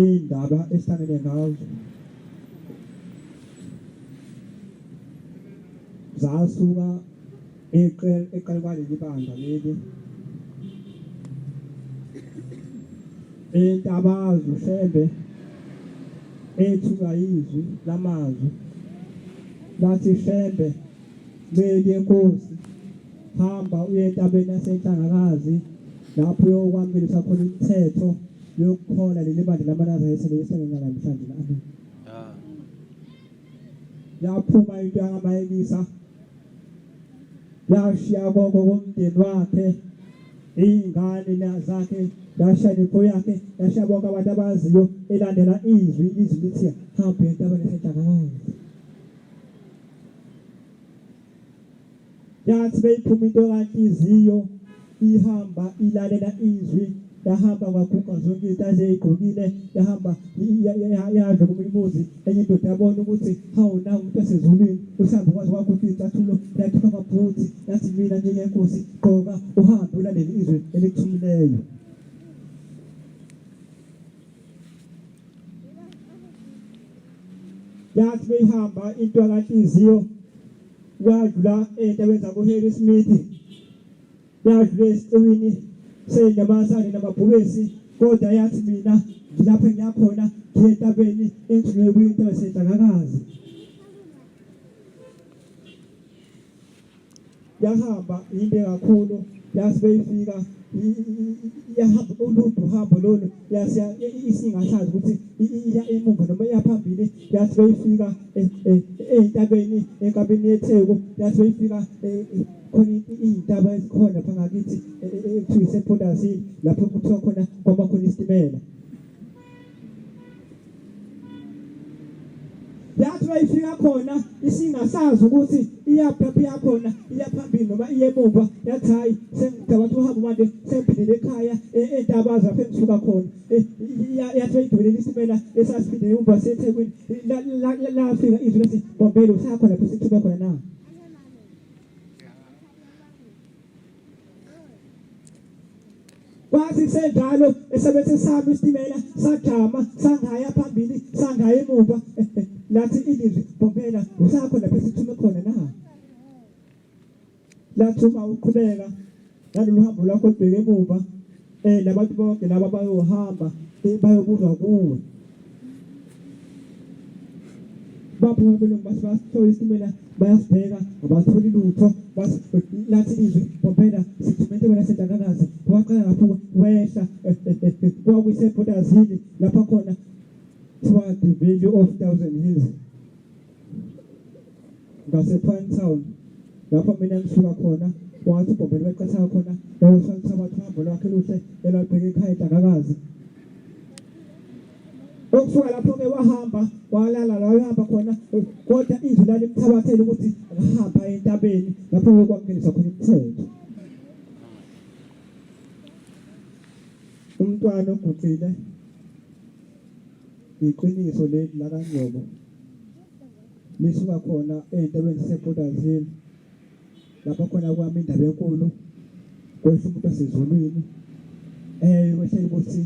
indaba esihlangene ngazo zasuka eqale kwaleli bandla leli entabazo Shembe ethuka izwi lamazwi lathi Shembe meli yenkosi hamba uye entabeni yaseNhlangakazi lapho uyokwamukelisa khona imithetho yokukhola leli bandla lamanazarete lesengenza namhlanje amen. Yaphuma into yangamayekisa yashiya konke komndeni wakhe iy'ngane zakhe yashiya nepho yakhe yashiya bonke abantu abaziyo elandela izwi lithi hamba entabeni yaseNhlangakazi. Yathi beyiphuma into kanhliziyo ihamba ilalela izwi yahamba kwaguqa zonke izinto azeyigqokile yahamba yadla kumuzi enye indoda yabona ukuthi hawu nawe umuntu wasezulwini usambe kwazi kwaguqa izicathulo yakhipha amabhuthi yathi mina njengenkosi gqoka uhambe ulalele izwi elikuthumileyo. Yathi beyihamba into kanhliziyo yadlula entabeni zakuHarry Smith yadlula esicwini senyamazane namabhubesi kodwa yathi mina ngilapho ngiyakhona ngiye entabeni engidlule kuyinto yaseNhlangakazi. Yahamba inde kakhulu yathi beyifika yahamba uluntu uhambo lolu yasiya isingasazi ukuthi iya emuva noma iyaphambili. Yathi beyifika entabeni enkabeni yeTheku yathi beyifika khona iy'ntaba ezikhona phangakithi ekuthiwa isePondazini lapho kuthiwa khona kwamakhona isitimela. Yathi bayifika khona isingasazi ukuthi iyaphi yakhona iyaphambili noma iyemuva. Yathi hayi sengicabanga uhamba manje sengiphindele ekhaya entabazini lapho engisuka khona. Yathi bayigibelele isitimela esasiphindele emuva seThekwini lafika izwi lethi Bombela usakhona lapho sithume khona na. Kwathi senjalo esebethe sami isitimela sajama sangaya phambili sangaya emuva lathi ilizwi Bombela usakhona lapho sithume khona na. Lathuma uqhubeka nalolu hambo lwakho libheke emuva labantu bonke laba bayohamba bayobuzwa kuwe. Baphuma belungu basithola isitimela bayasibheka abatholi lutho lathi izwi Bombela sithume entabeni yaseNhlangakazi. Waqala lapho wehla kwakuyisePondazini lapha khona kuthiwa the value of 1,000 hills ngasePinetown lapho mina ngisuka khona. Wathi uBombela beqatha khona bayosalitha abantu uhambo lwakhe luhle elabheke ekhaya eNhlangakazi. Okusuka lapho-ke wahamba walala la wahamba khona kodwa izwi lalimthabathela ukuthi ngahamba entabeni lapho okwamukelisa khona imithetho. Umntwana oguqile iqiniso leli lakanyobo lisuka khona entabeni yasePondazini lapho khona kwami Indabenkulu kwehla umuntu wasezulwini wehleli ukuthi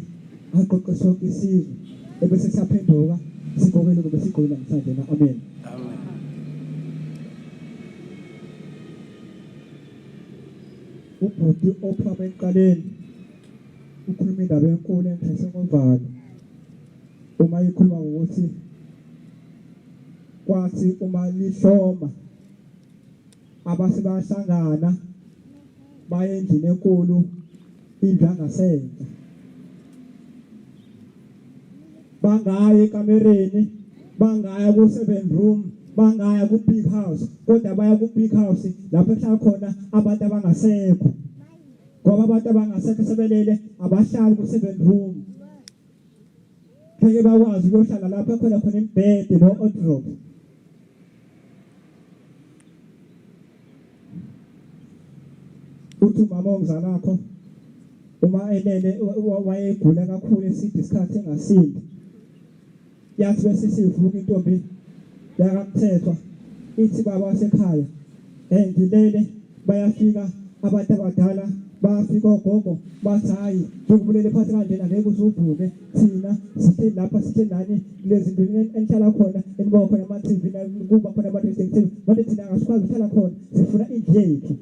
aqoqe sonke isizwe ebese saphenduka sigqokele kube sigqokela namhlanje na amen. Amen. Ubhuti ophuma eqaleni ukhuluma indaba enkulu enhlese ngovalo uma ikhuluma ukuthi kwathi uma lihloma abase bahlangana baye endlini enkulu indlu yangasenza bangaya ekamereni bangaya ku7 room bangaya ku big house kodwa baya ku big house lapho ehlala khona abantu abangasekho ngoba abantu abangasekho sebelele abahlali ku7 room. Ngeke bakwazi ukuhlala lapho khona imibhede no wardrobe. Uthi umama ongizalakho uma elele wayegula kakhulu eside isikhathi engasindi. Yathi bese sivuka intombi yakamthethwa ithi baba wasekhaya ngilele bayafika abantu abadala bafika ogogo bathi hayi ngikubulele phansi kandlela ngeke uzuvuke thina sithe lapha sithe nani lezi zinto enhlala khona eniba khona ama-TV kuba khona abantu besengithini manje thina akasikwazi ukuhlala khona sifuna indlu yethu.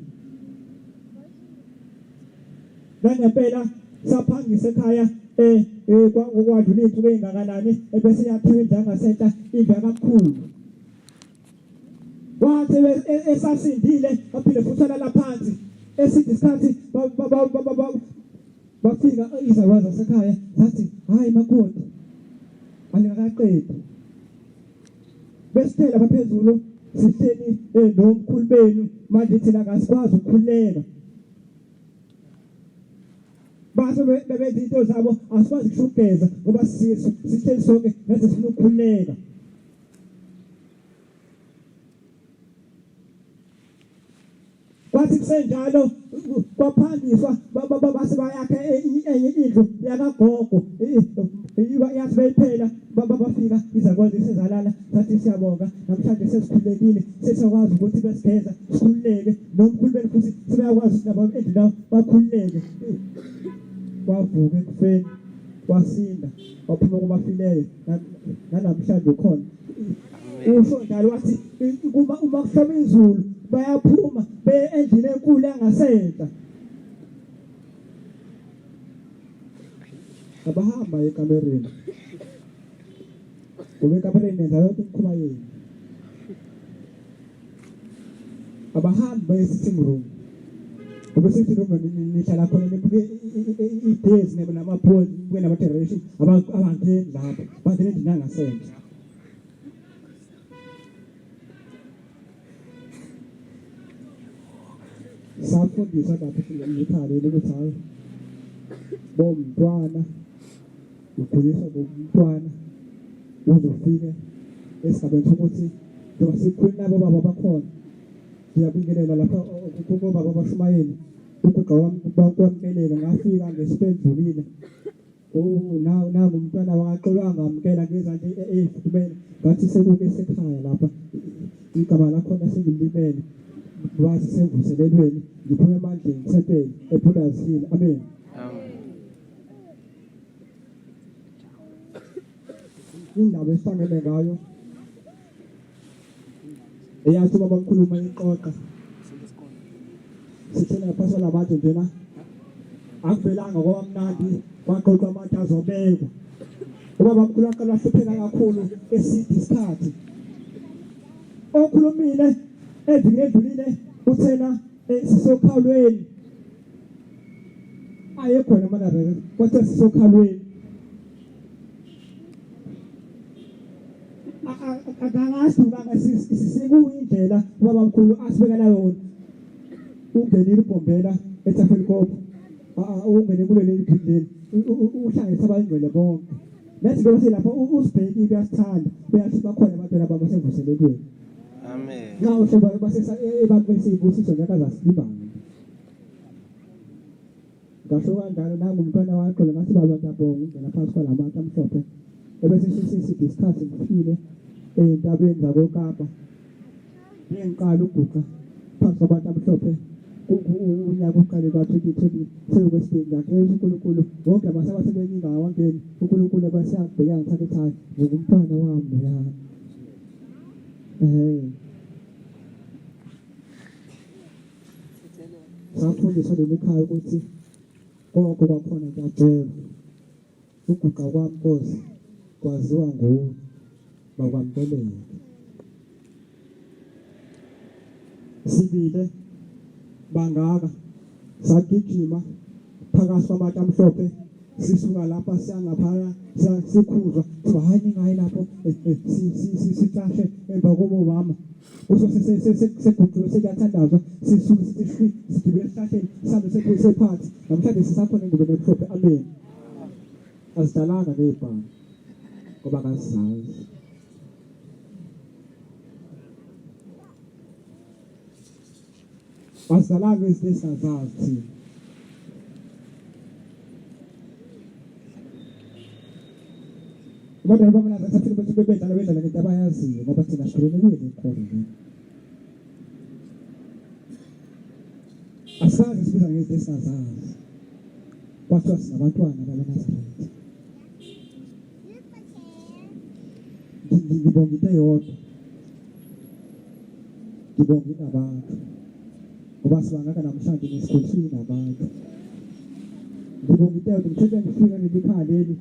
Nangempela saphangisa ekhaya kwadlula iy'nsuku ey'ngakanani ebese yakhiwa indlu yangasenta indlu yakakhulu. Wathi esasindile aphinde futhi alala phansi esithi isikhathi bafika izalukazi zasekhaya zathi hayi makoti alingakaqedi besithela baphezulu sihleli nomkhulu benu manje thina kasikwazi ukukhuleka base bebenza into zabo asikwazi ukushugeza ngoba sihleli sonke nathi sifuna ukukhuleka kwathi kusenjalo kwaphandiswa base bayakhe enye indlu yakagogo yathi beyiphela bafika izalukazi sezalala sathi siyabonga namhlanje sesikhulekile sesiyakwazi ukuthi besigeza sikhuleke nomkhulu benu futhi sebeyakwazi nabo endlini bakhuleke kwavuka ekufeni kwasinda waphuma kubafileyo namhlanje ukhona usho njalo wathi uma kuhloma izulu bayaphuma beye endlini enkulu yangasenta abahamba ekamereni kube ekamereni nenza yonke imikhuba yenu abahambi baye sitting room kube sitting room nihlala khona nibuke i-days namaphozi nibuke nama-generation abangeni lapho bangena endlini yangasenta safundisa lapho ngikhale ukuthi hayi bomntwana ukhuliswa bomntwana uzofika esigabeni sokuthi njengoba sikhuluma nabo baba bakhona ngiyabingelela lapha kubo baba bashumayeli ukuqa kwamkeleka ngafika ngesiphendulile nangu umntwana waqolwanga amkela ngezandla ezifudumele ngathi sekuke esekhaya lapha igama lakhona sengilimele wazi semvuselelweni ngiphume emandleni ngithempeli ephulazini amen indaba esifanele ngayo eyathi baba mkhuluma iqoqa sithena ngaphasi labantu njena akuvelanga ngoba mnandi kwaqoqwa abantu azobekwa ubaba mkhulu aqala hlupheka kakhulu esithi isikhathi okhulumile evile edlulile uthena sisokhalweni ayekhona amanabeke kwathi sisokhalweni akangasuka sisekuyindlela ubaba mkhulu asibekela yona ungenile ubhombela ethafeni kopho ungene kuleli bhilini uhlangisa abangcwele bonke lethi ngoba lapho usibheki uyasithanda uyathi bakhona abantu ababasemvuselelweni Amen. Now soba basesa ebabese ibusiso yakazasibanga. Ngasho kanjalo nangu umntwana wakho ngathi baba tabonga ngena phansi kwalabantu amhlophe. Ebese sisi discuss ngifile entabeni zakoKapa. Ngiqala uguqa phansi kwabantu amhlophe. Unyaka uqale ka-2020 sekwesibili ngakho uNkulunkulu wonke abasebenza ngawangeni uNkulunkulu abasiyabheka ngithathe ekhaya ngokumntwana wami yami. Safundiswa nemikhaya ukuthi konke kwakhona kuyajela uguqa kwami Nkosi kwaziwa nguwe bakwamkeleke sibile bangaka sagijima phakathi kwabantu amhlophe sisuka lapha siyangaphaya sikhuzwa hayi ngayi lapho sicashe emva kobo mama uso sekuguqule sekuyathandazwa sisuke sithi sigibele esihlahleni sihambe sephansi namhlanje sisakhona ingube nemhlophe amen azidalanga nebhanga ngoba kazizazi azidalanga izinto esingazazi thina Abantu bamana sathi ukuthi bebedala ngento abayaziyo ngoba thina sikhulelwe inkolo. Asazi sibiza ngento esazazi. Kwathiwa sinabantwana bakaNazaretha. Ngibonga into eyodwa. Ngibonga abantu. Ngoba sibangaka namhlanje nesikholisi nabantu. Ngibonga into eyodwa ngithethe ngifika ngekhaya leli.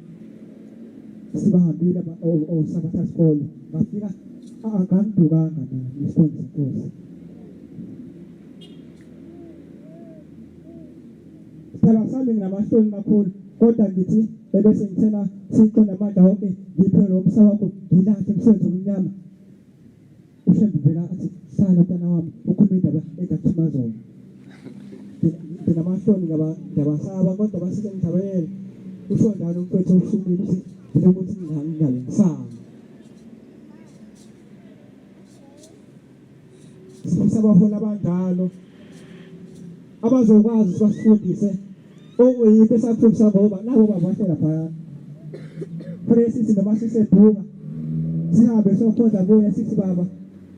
Sibahambile YeSabatha sikole bafika akangidukanga nami isikhonzi Nkosi phela sami nginamahloni kakhulu kodwa ngithi ebese ngithena Thixo namandla wonke ngiphe lo msana wakho ngilahle umsebenzi omnyama uShembe vela athi sala mntana wami ukhuluma indaba engathuma zona nginamahloni ngabasaba kodwa basike ngithabele usho njalo umfethu ushumile uthi ukuthi ngingale ngisaba sisabahola abanjalo abazokwazi basifundise okuyikho esafundisa ngoba nabo babashela phaya presisi noma sisebhuka sihambe sokhonza buya sithi baba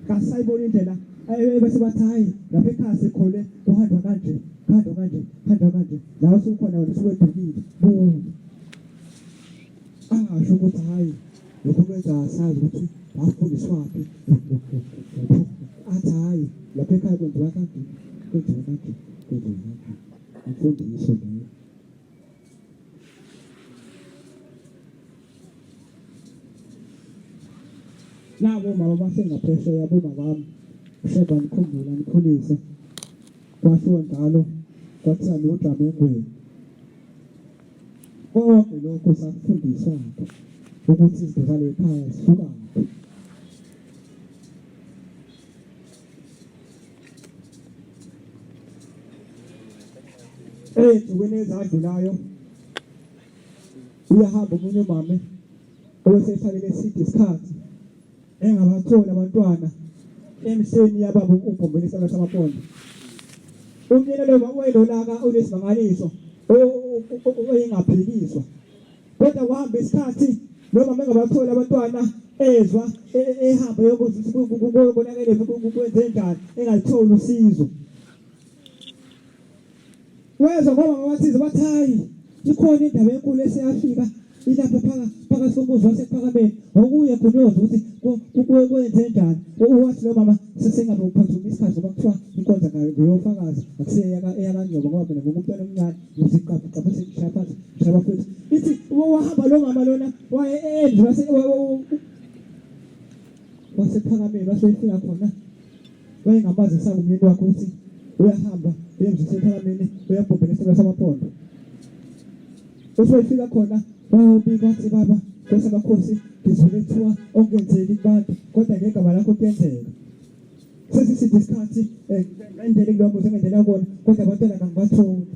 kasayibona indlela bese bathi hayi lapha ekhaya sikhole kuhanjwa kanje la usukhona wena siwedukile angasho ukuthi hayi lokho kwenza asazi ukuthi bafundiswaphi athi hayi lapha ekhaya kwenziwa kanje imfundiso leyo nabo mama basengaphesheya boma bami usheba ngikhumbula ngikhulise kwashiwo njalo kwathiwa Indabenkulu konke lokho sakufundiswa ukuthi izidala ekhaya zisuka ey'nsukwini ezadlulayo uyahamba omunye umame owesehlalele eside isikhathi engabatholi abantwana emhleni yababa uGombela eSouth Amapondo umyeni lo wayelolaka unesimangaliso oyengaphiliswa kodwa kuhamba isikhathi lo mama engabatholi abantwana ezwa ehamba yokuthi kubonakele kwenze njani engalitholi usizo wezwa ngoba bathize bathi hayi ikhona Indabenkulu esiyafika ilapha phakathi kombuzo wasephakameni okuye khonyoza ukuthi kwenze njani wathi lo mama sesengabe uphathuma isikhathi ngoba kuthiwa Inkonzo ngeyofakazi akusiya eyakanyoba ngoba mina ngumntwana omncane ngiziqapha seshaya phansi shaya futhi ithi wahamba lo mama lona waye wasephakameni wasefika khona wayengabazisa umyeni wakhe ukuthi uyahamba uyemzisa ephakameni uyabhombela eSouth Amapondo usefika khona wabika wathi baba kwesamakhosi ngizwile kuthiwa ongenzeki kubantu kodwa ngegama lakho kuyenzeka sesisithi isikhathi ngendlela kulowo muzi ngendlela kona kodwa abantwana kangibatholi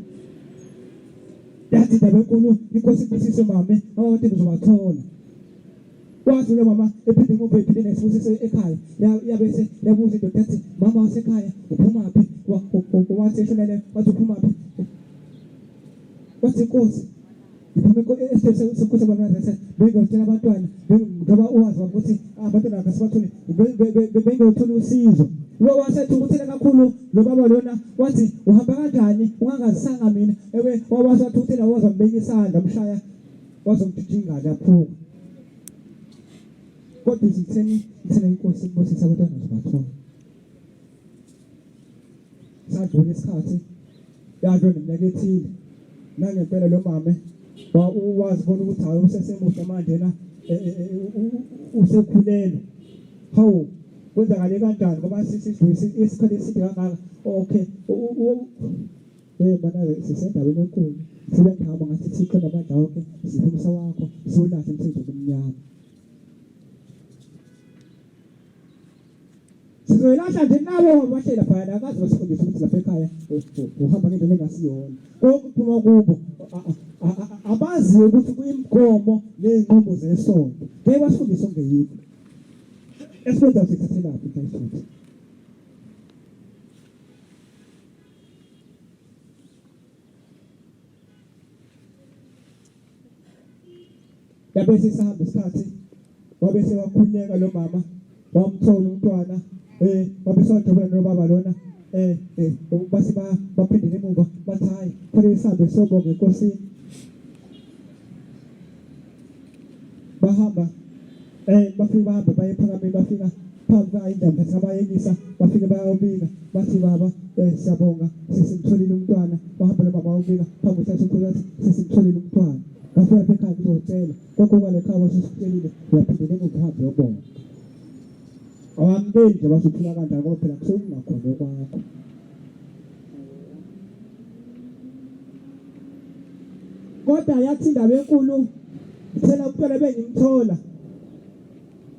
yathi Indabenkulu inkosi ibusise mame abantu ngizobathola wathi lo mama ephinde nesibusise ekhaya yabese yabuza indoda yathi mama wasekhaya uphumaphi wathi eshonele wathi uphumaphi wathi inkosi Sekusa banaza bengotshela abantwana ngoba uwazi ukuthi abantwana akasibatholi bengothola usizo lo wasethi ukuthela kakhulu lo baba lona wathi uhamba kanjani ungangazisanga mina ewe wawasathi ukuthela wazambeka isandla mshaya wazomjinga lapho kodwa isitheni inkosi ibusisa abantwana zobathola sadlula isikhathi yadlo neminyaka ethile nangempela lo mama wazi bona ukuthi hayi usesemuhle manje na usekhulelwe hawu kwenzakale kanjani ngoba sisidlulise isikhathi eside kangaka okay bana sisendaweni enkulu sibengihamba ngathi Thixo namandla wonke sifumisa wakho siwulahle umsebenzi omnyama sizoyilahla nje nabo bahlela phana akazi basifundisa ukuthi lapha ekhaya uhamba ngendlela engasiyona kokuphuma kubo abazi ukuthi kuyimgomo nezinqumo zesonto ngeke basifundise ngeyikho esikwenza sikhathela lapha Inhlalisuthi yabese sihamba isikhathi wabese wakhuleka lo mama wamthola umntwana wabesojobela no baba lona basi baphindele emuva bathi hayi phela isambe sobonga enkosini bahamba bahamba baye phakameni bafika phambi kwayindaba sabayelisa bafike bayawubika bathi baba siyabonga sesimtholile umntwana bahamba lo baba wawubika phambi kwasesikhulu sesimtholile umntwana bafika lapha ekhaya kuzocela konke kwale khaya wasikutshelile uyaphindele emuva uhambe yobonga awamkeli nje basuphila kanjani ngoba phela kusekungakhona kwakho kodwa yathi Indabenkulu ithela umntwana bengimthola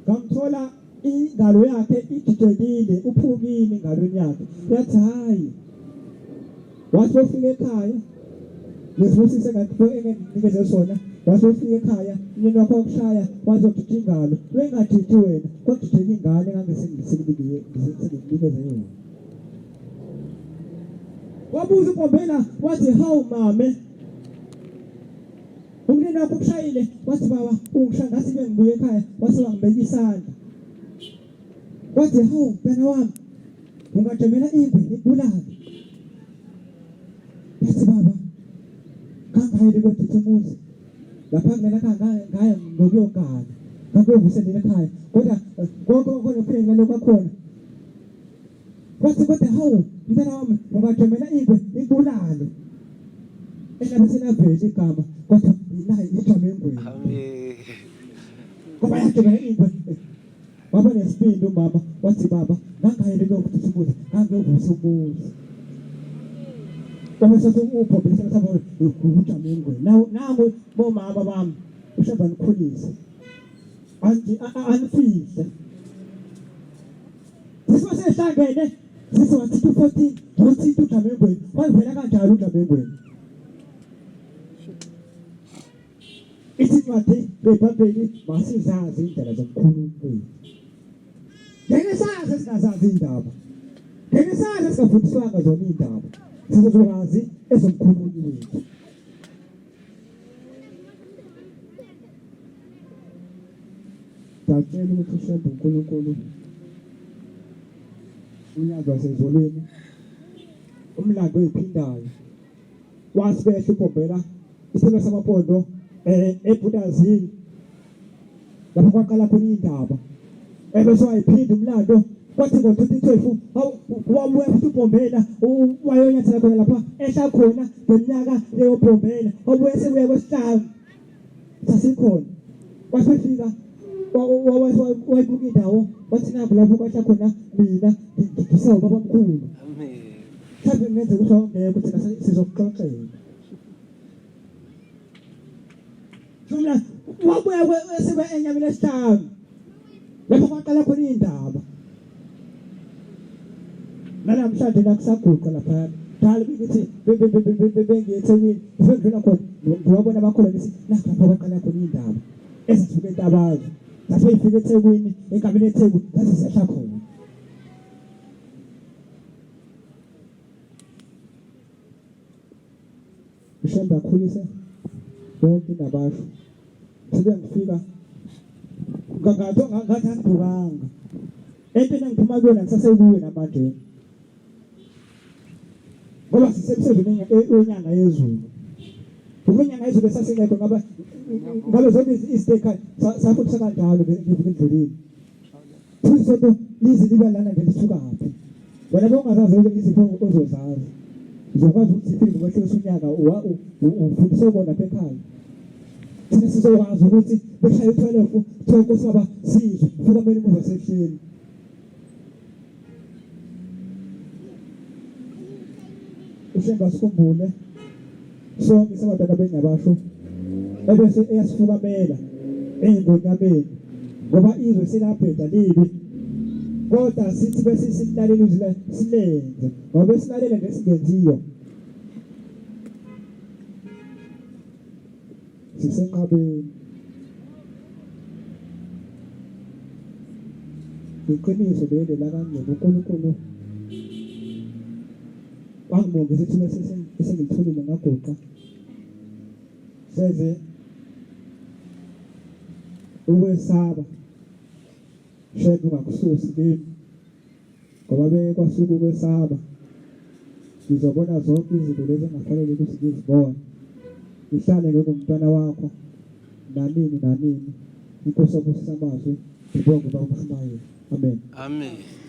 ngamthola ingalo yakhe ididekile uphukile engalweni yakhe yathi hayi wasofika ekhaya lesibusise nganikeze sona wasofika ekhaya umnyeni wakho okushaya wazodideka ingalo wengadidi wena kodideka ingane ngangesenginikeze yona wabuza uMbombela wathi hawu mame umnyeni wakho okushayile wathi baba ungishangathi bengibuye ekhaya wase wangibeka isandla wathi hawu mntana wami ungajemela ingwe ibulala yathi baba kangayile kodwa umuzi lapha ngena ngaya ngokuyogana ngakuvusela ekhaya kodwa konke kuphela lokho khona wathi kodwa hawu mntana wami ungajemela ingwe ibulala ehlabe senavela igama kodwa nayi ijame engweni Amen. ngoba yajemela ingwe baba nesibindi umama wathi baba ngangayile ukuthi umuzi ngangevuse umuzi Kama sasa upo bisa sasa ukuja mengwe. Nangu bomama bami ushaba nikhulisa. Anifise. Sisi sehlangene sisi wathi 14 uthi uja mengwe. Wavela kanjalo uja mengwe. Isincwadi beBhayibheli masizazi indlela zokukhuluma. Ngeke sazi singazazi indaba. Ngeke sazi singafundiswanga zona indaba. Sizokwazi ezomkhululi wethu. Ngiyacela ukuthi uShembe uNkulunkulu UNyazi wasezolweni umlando oyiphindayo wasibehla uMbombela isilo samapondo eBhutazini lapho kwaqala khona indaba ebese wayiphinda umlando kwathi ngo-2012 wabuya futhi uMbombela wayonyathela khona lapha ehla khona ngeminyaka leyo Mbombela wabuye sebuya kwesihlanu sasikhona wasifika wayibuka indawo wathi nangu lapho kwahla khona mina ngigisayo baba mkhulu Amen. mhlawumbe ngenze ukuthi awungekho thina sizokuxoxela Jumla wabuya sebe enyameni esihlanu lapho kwaqala khona indaba namhlanje nakusaguqa lapha dala bithi bengiyeThekwini sengidlula khona ngiwabona abakhona bese lapha baqala khona indaba ezisuke entabazo lapho ifike eThekwini enkabeni eTheku sasisehla khona uShembe akhulise bonke nabasho sibe ngifika ngathi angidukanga entweni engiphuma kuyona ngisasekuyo namanje ngoba sisemsebenzini onyanga yezulu ukunyanga yezulu sasingekho ngabe zonke iziteka safundisa kanjalo ngivukindlulile futhi sonto lizi liba lana ngelisuka aphi wena bongazazi ukuthi izipho ozozazi uzokwazi ukuthi ifike ngokwehlisa unyaka ufundise kona lapha ekhaya thina sizokwazi ukuthi beshaya u12 thoko saba sizwe futhi kumele umuzi wasehleni uShembe asikhumbule sonke sabadala benyabasho ebese eyasifukamela engonyameni ngoba izwe selabheda libi kodwa sithi bese silalela izwi silenze ngoba silalela ngesingenziyo sisenqabeni iqiniso lelo la kangcono uNkulunkulu wangibonga isithuba esengitholile ngagoqa seze ukwesaba Shembe ungakususi kimi ngoba bekwasuka ukwesaba ngizobona zonke izinto lezi engafanele ukuthi ngizibone ngihlale ngomntwana wakho nanini Inkosi yobusisa amazwi ngibonge baba uMshumayeli amen Amen.